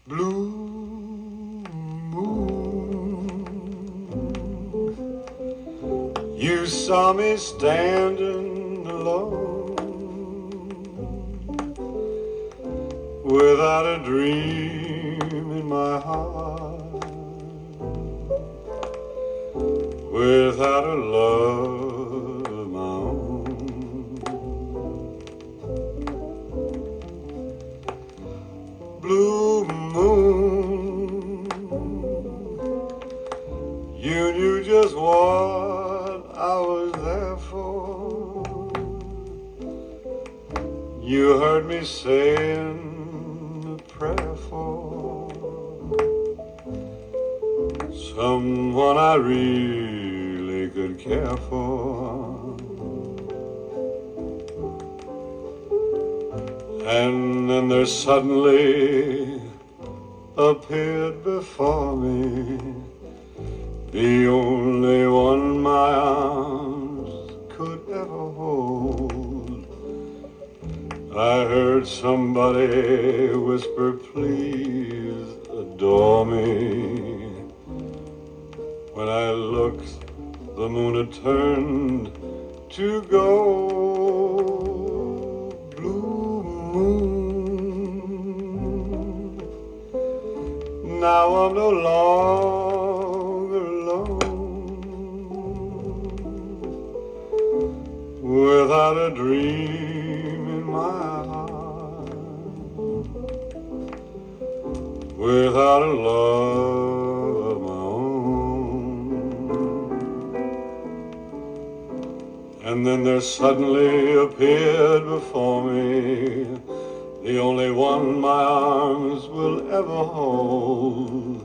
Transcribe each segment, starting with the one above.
Blue moon, you saw me standing alone, without a dream in my heart, without a love of my own. Blue moon, you knew just what I was there for. You heard me saying a prayer for someone I really could care for. And then there suddenly appeared before me the only one my arms could ever hold. I heard somebody whisper, please adore me. When I looked, the moon had turned to gold. Blue moon, now I'm no longer alone, without a dream in my heart, without a love of my own. And then there suddenly appeared before me the only one my arms will ever hold.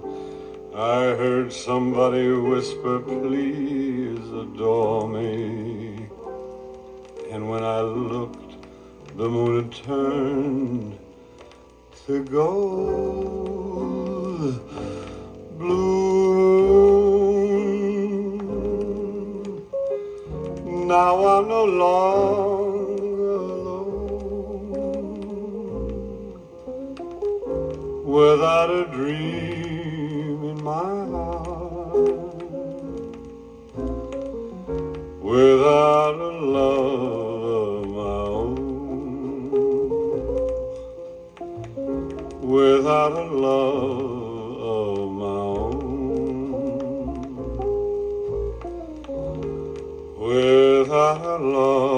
I heard somebody whisper, please adore me. And when I looked, the moon had turned to gold. Blue, now I'm no longer alone, without a dream in my heart, without a love of my own, without a love of my own, without a love